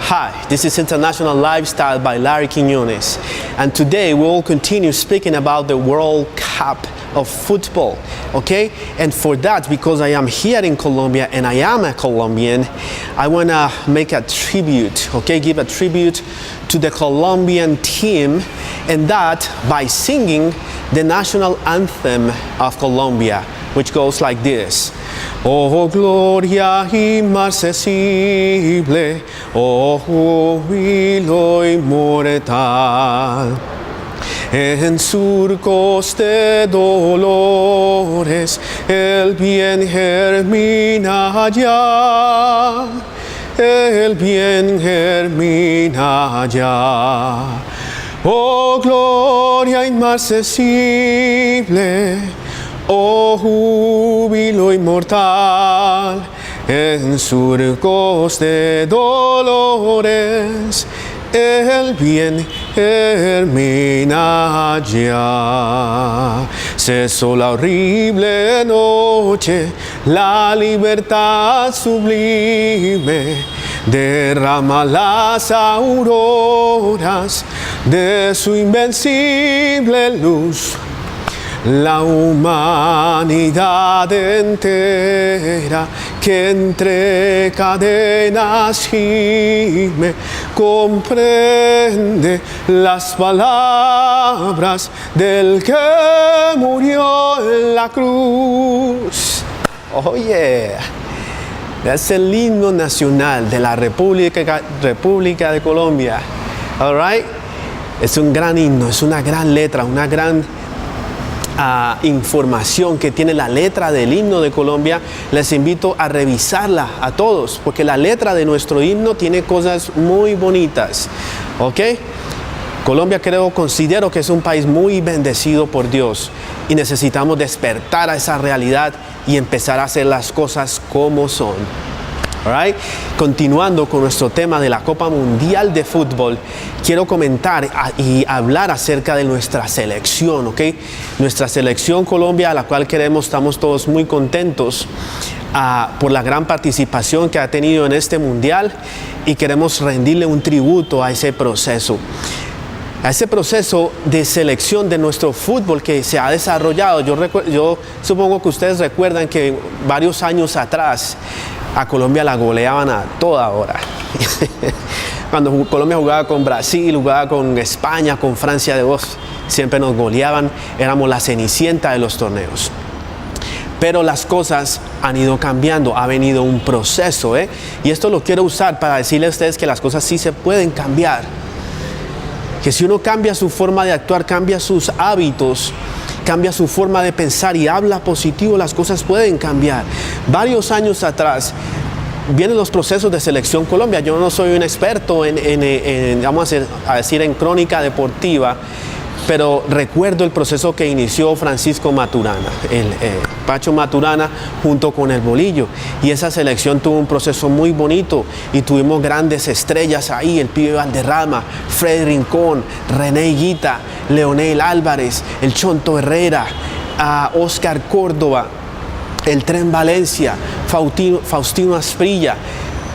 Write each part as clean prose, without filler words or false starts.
Hi, this is International Lifestyle by Larry Quiñones, and today we will continue speaking about the World Cup of football, okay? And for that, because I am here in Colombia and I am a Colombian, I want to make a tribute, okay? Give a tribute to the Colombian team, and that by singing the national anthem of Colombia, which goes like this. Oh gloria inmarcesible, oh júbilo inmortal. En surcos de dolores el bien germina ya, el bien germina ya. Oh gloria inmarcesible, oh júbilo inmortal, en surcos de dolores el bien germina ya. Cesó la horrible noche, la libertad sublime derrama las auroras de su invencible luz. La humanidad entera que entre cadenas gime comprende las palabras del que murió en la cruz. Oh yeah, es el himno nacional de la República de Colombia. All right, es un gran himno, es una gran letra, una gran información que tiene la letra del himno de Colombia. Les invito a revisarla a todos, porque la letra de nuestro himno tiene cosas muy bonitas, ¿ok? Colombia considero que es un país muy bendecido por Dios y necesitamos despertar a esa realidad y empezar a hacer las cosas como son. Alright. Continuando con nuestro tema de la Copa Mundial de Fútbol, quiero comentar y hablar acerca de nuestra selección, ¿ok? Nuestra selección Colombia, a la cual estamos todos muy contentos por la gran participación que ha tenido en este Mundial, y queremos rendirle un tributo a ese proceso. A ese proceso de selección de nuestro fútbol que se ha desarrollado. Yo supongo que ustedes recuerdan que varios años atrás a Colombia la goleaban a toda hora. Cuando Colombia jugaba con Brasil, jugaba con España, con Francia, siempre nos goleaban, éramos la cenicienta de los torneos. Pero las cosas han ido cambiando, ha venido un proceso, y esto lo quiero usar para decirles a ustedes que las cosas sí se pueden cambiar. Que si uno cambia su forma de actuar, cambia sus hábitos, cambia su forma de pensar y habla positivo, las cosas pueden cambiar. Varios años atrás vienen los procesos de Selección Colombia. Yo no soy un experto vamos a decir, en crónica deportiva, pero recuerdo el proceso que inició Francisco Maturana, Pacho Maturana, junto con el Bolillo, y esa selección tuvo un proceso muy bonito y tuvimos grandes estrellas ahí: el Pibe Valderrama, Fred Rincón, René Higuita, Leonel Álvarez, el Chonto Herrera, Oscar Córdoba, el Tren Valencia, Faustino Asprilla,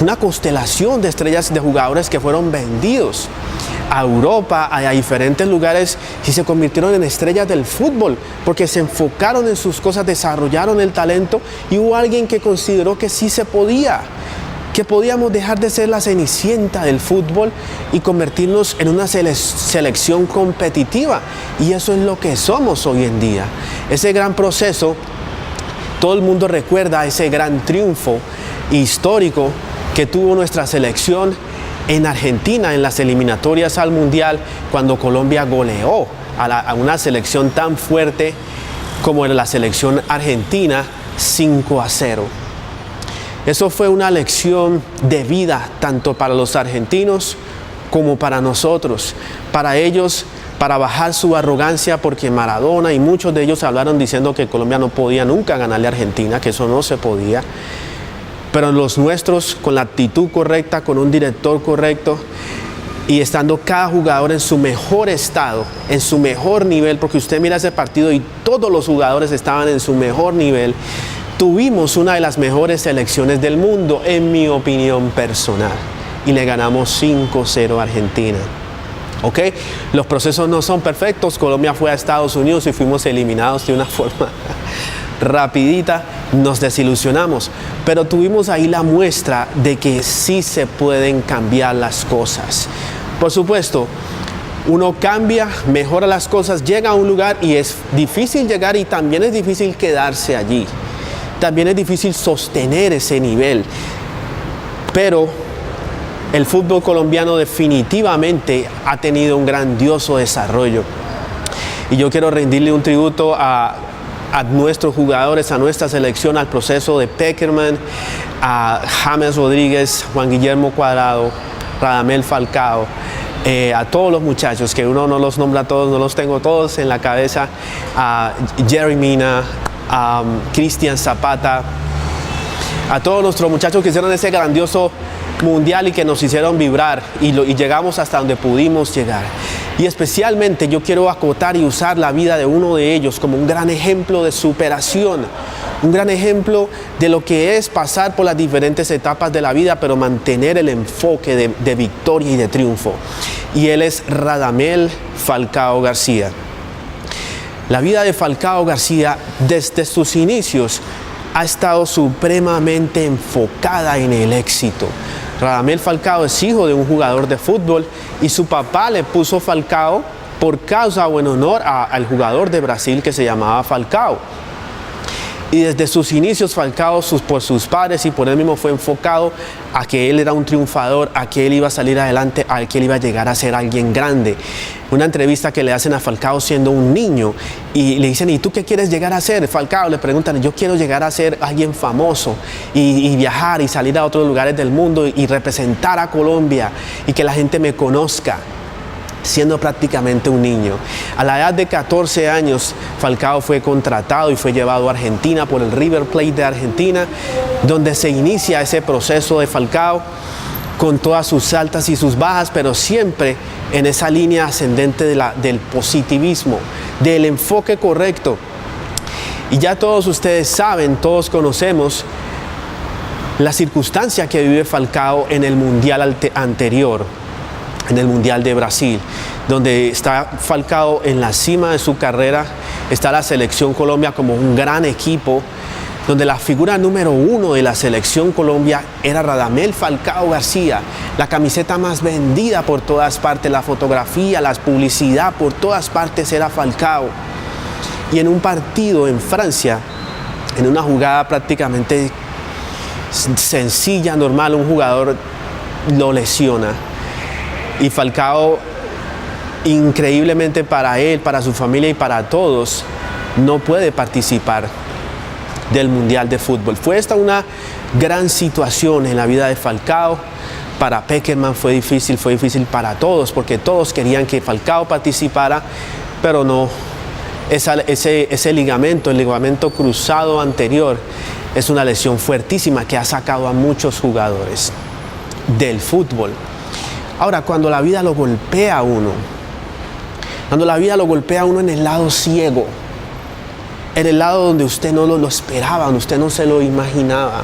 una constelación de estrellas, de jugadores que fueron vendidos a Europa, a diferentes lugares, y se convirtieron en estrellas del fútbol porque se enfocaron en sus cosas, desarrollaron el talento, y hubo alguien que consideró que sí se podía, que podíamos dejar de ser la cenicienta del fútbol y convertirnos en una selección competitiva, y eso es lo que somos hoy en día. Ese gran proceso, todo el mundo recuerda ese gran triunfo histórico que tuvo nuestra selección en Argentina en las eliminatorias al Mundial, cuando Colombia goleó a una selección tan fuerte como la selección argentina 5-0. Eso fue una lección de vida tanto para los argentinos como para nosotros. Para ellos, para bajar su arrogancia, porque Maradona y muchos de ellos hablaron diciendo que Colombia no podía nunca ganarle a Argentina, que eso no se podía. Pero los nuestros, con la actitud correcta, con un director correcto, y estando cada jugador en su mejor estado, en su mejor nivel, porque usted mira ese partido y todos los jugadores estaban en su mejor nivel, tuvimos una de las mejores selecciones del mundo, en mi opinión personal. y le ganamos 5-0 a Argentina. ¿Ok? Los procesos no son perfectos. Colombia fue a Estados Unidos y fuimos eliminados de una forma rapidita. Nos desilusionamos, pero tuvimos ahí la muestra de que sí se pueden cambiar las cosas. Por supuesto, uno cambia, mejora las cosas, llega a un lugar y es difícil llegar y también es difícil quedarse allí. También es difícil sostener ese nivel. Pero el fútbol colombiano definitivamente ha tenido un grandioso desarrollo. Y yo quiero rendirle un tributo a nuestros jugadores, a nuestra selección, al proceso de Peckerman, a James Rodríguez, Juan Guillermo Cuadrado, Radamel Falcao, a todos los muchachos, que uno no los nombra todos, no los tengo todos en la cabeza, a Jerry Mina, a Cristian Zapata, a todos nuestros muchachos que hicieron ese grandioso Mundial y que nos hicieron vibrar y llegamos hasta donde pudimos llegar. Y especialmente yo quiero acotar y usar la vida de uno de ellos como un gran ejemplo de superación, un gran ejemplo de lo que es pasar por las diferentes etapas de la vida, pero mantener el enfoque de victoria y de triunfo. Y él es Radamel Falcao García. La vida de Falcao García desde sus inicios ha estado supremamente enfocada en el éxito. Radamel Falcao es hijo de un jugador de fútbol y su papá le puso Falcao por causa o en honor al jugador de Brasil que se llamaba Falcao. Y desde sus inicios Falcao, por sus padres y por él mismo, fue enfocado a que él era un triunfador, a que él iba a salir adelante, a que él iba a llegar a ser alguien grande. Una entrevista que le hacen a Falcao siendo un niño y le dicen, ¿y tú qué quieres llegar a ser? Falcao le preguntan, yo quiero llegar a ser alguien famoso y viajar y salir a otros lugares del mundo y representar a Colombia y que la gente me conozca. Siendo prácticamente un niño. A la edad de 14 años, Falcao fue contratado y fue llevado a Argentina por el River Plate de Argentina, donde se inicia ese proceso de Falcao con todas sus altas y sus bajas, pero siempre en esa línea ascendente del positivismo, del enfoque correcto. Y ya todos ustedes saben, todos conocemos la circunstancia que vive Falcao en el Mundial anterior, en el Mundial de Brasil, donde está Falcao en la cima de su carrera, está la Selección Colombia como un gran equipo, donde la figura número 1 de la Selección Colombia era Radamel Falcao García, la camiseta más vendida por todas partes, la fotografía, la publicidad por todas partes era Falcao. Y en un partido en Francia, en una jugada prácticamente sencilla, normal, un jugador lo lesiona. Y Falcao, increíblemente para él, para su familia y para todos, no puede participar del Mundial de Fútbol. Fue esta una gran situación en la vida de Falcao. Para Peckerman fue difícil para todos, porque todos querían que Falcao participara, pero no. Ese ligamento, el ligamento cruzado anterior, es una lesión fuertísima que ha sacado a muchos jugadores del fútbol. Ahora, cuando la vida lo golpea a uno, en el lado ciego, en el lado donde usted no lo esperaba, donde usted no se lo imaginaba,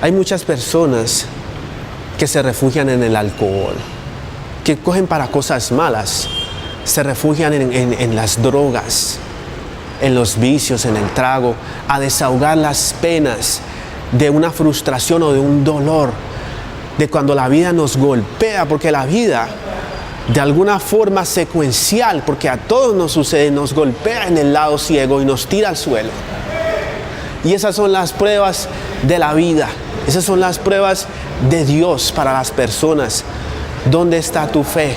hay muchas personas que se refugian en el alcohol, que cogen para cosas malas, se refugian en las drogas, en los vicios, en el trago, a desahogar las penas de una frustración o de un dolor, de cuando la vida nos golpea, porque la vida, de alguna forma secuencial, porque a todos nos sucede, nos golpea en el lado ciego y nos tira al suelo. Y esas son las pruebas de la vida, esas son las pruebas de Dios para las personas. ¿Dónde está tu fe?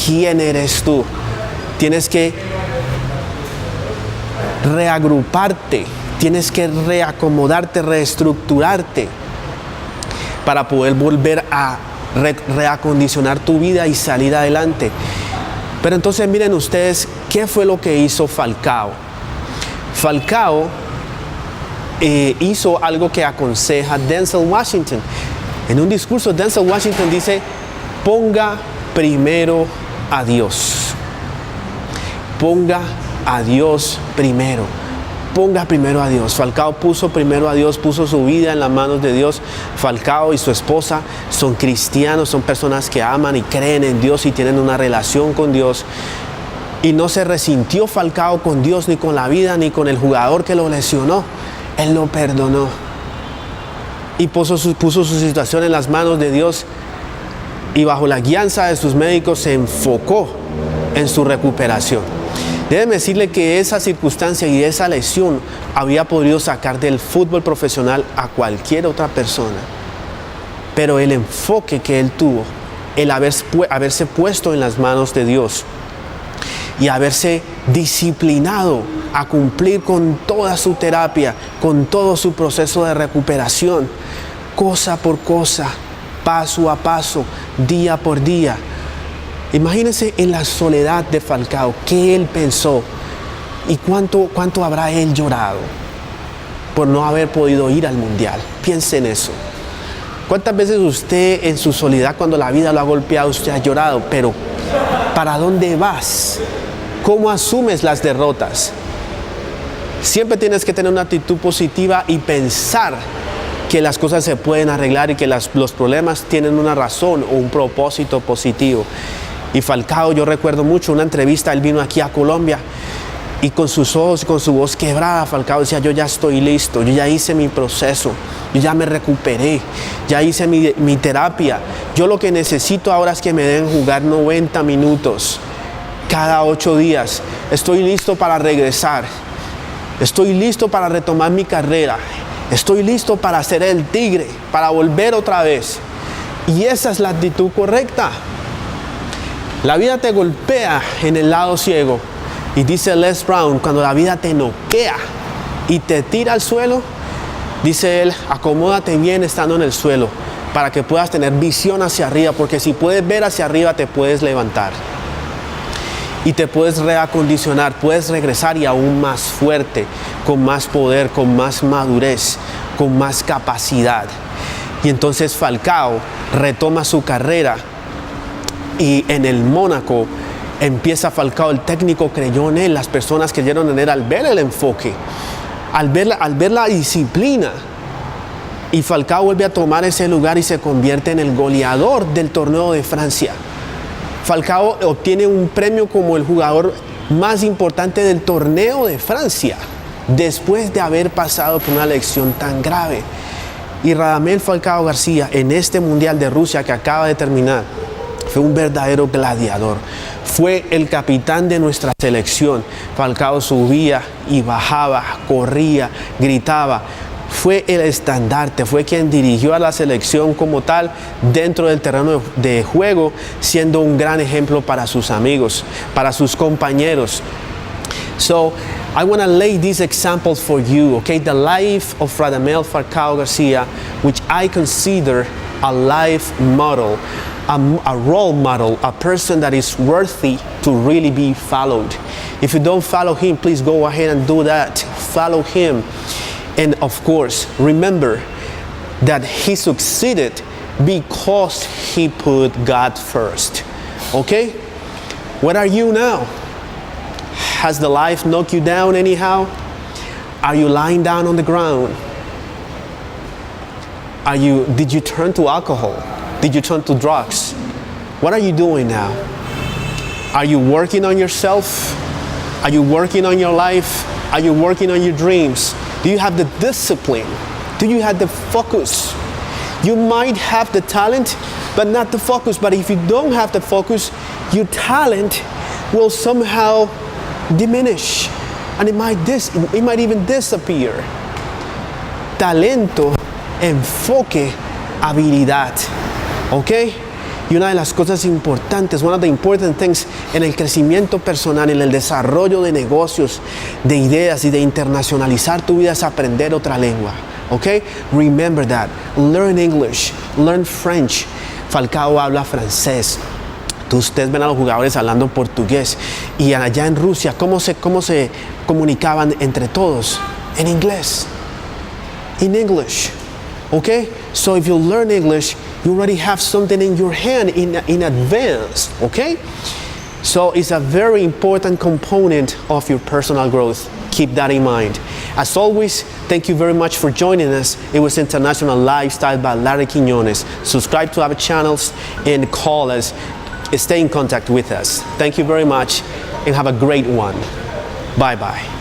¿Quién eres tú? Tienes que reagruparte, tienes que reacomodarte, reestructurarte para poder volver a reacondicionar tu vida y salir adelante. Pero entonces miren ustedes, ¿qué fue lo que hizo Falcao? Falcao hizo algo que aconseja Denzel Washington. En un discurso, Denzel Washington dice, ponga primero a Dios. Ponga a Dios primero. ponga primero a Dios. Falcao puso primero a Dios, puso su vida en las manos de Dios. Falcao y su esposa son cristianos, son personas que aman y creen en Dios y tienen una relación con Dios. Y no se resintió Falcao con Dios, ni con la vida, ni con el jugador que lo lesionó. Él lo perdonó. Y puso su situación en las manos de Dios. Y bajo la guianza de sus médicos se enfocó en su recuperación. Déjeme decirle que esa circunstancia y esa lesión había podido sacar del fútbol profesional a cualquier otra persona. Pero el enfoque que él tuvo, el haberse puesto en las manos de Dios y haberse disciplinado a cumplir con toda su terapia, con todo su proceso de recuperación, cosa por cosa, paso a paso, día por día. Imagínense en la soledad de Falcao, qué él pensó y cuánto habrá él llorado por no haber podido ir al Mundial. Piense en eso. ¿Cuántas veces usted en su soledad, cuando la vida lo ha golpeado, usted ha llorado? Pero ¿para dónde vas? ¿Cómo asumes las derrotas? Siempre tienes que tener una actitud positiva y pensar que las cosas se pueden arreglar y que los problemas tienen una razón o un propósito positivo. Y Falcao, yo recuerdo mucho una entrevista, él vino aquí a Colombia y con sus ojos, con su voz quebrada, Falcao decía: yo ya estoy listo, yo ya hice mi proceso, yo ya me recuperé, ya hice mi terapia. Yo lo que necesito ahora es que me den jugar 90 minutos cada 8 días. Estoy listo para regresar, estoy listo para retomar mi carrera, estoy listo para ser el tigre, para volver otra vez. Y esa es la actitud correcta. La vida te golpea en el lado ciego. Y dice Les Brown, cuando la vida te noquea y te tira al suelo, dice él: acomódate bien estando en el suelo para que puedas tener visión hacia arriba, porque si puedes ver hacia arriba te puedes levantar y te puedes reacondicionar, puedes regresar y aún más fuerte, con más poder, con más madurez, con más capacidad. Y entonces Falcao retoma su carrera. Y en el Mónaco empieza Falcao, el técnico creyó en él, las personas creyeron en él al ver el enfoque, al ver la disciplina. Y Falcao vuelve a tomar ese lugar y se convierte en el goleador del torneo de Francia. Falcao obtiene un premio como el jugador más importante del torneo de Francia, después de haber pasado por una lesión tan grave. Y Radamel Falcao García, en este Mundial de Rusia que acaba de terminar, fue un verdadero gladiador. Fue el capitán de nuestra selección. Falcao subía y bajaba, corría, gritaba. Fue el estandarte, fue quien dirigió a la selección como tal dentro del terreno de juego, siendo un gran ejemplo para sus amigos, para sus compañeros. So, I want to lay these examples for you, okay? The life of Radamel Falcao García, which I consider a life model, a role model, a person that is worthy to really be followed. If you don't follow him, please go ahead and do that. Follow him. And of course, remember that he succeeded because he put God first. Okay? What are you now? Has the life knocked you down anyhow? Are you lying down on the ground? Did you turn to alcohol? Did you turn to drugs? What are you doing now? Are you working on yourself? Are you working on your life? Are you working on your dreams? Do you have the discipline? Do you have the focus? You might have the talent, but not the focus. But if you don't have the focus, your talent will somehow diminish, and it might even disappear. Talento, enfoque, habilidad. ¿Ok? Y una de las cosas importantes, one of the important things en el crecimiento personal, en el desarrollo de negocios, de ideas y de internacionalizar tu vida es aprender otra lengua. ¿Ok? Remember that. Learn English. Learn French. Falcao habla francés. Ustedes ven a los jugadores hablando portugués. Y allá en Rusia, ¿cómo se comunicaban entre todos? En inglés. In English. Okay? So if you learn English, you already have something in your hand in advance. Okay? So it's a very important component of your personal growth. Keep that in mind. As always, thank you very much for joining us. It was International Lifestyle by Larry Quiñones. Subscribe to our channels and call us. Stay in contact with us. Thank you very much and have a great one. Bye-bye.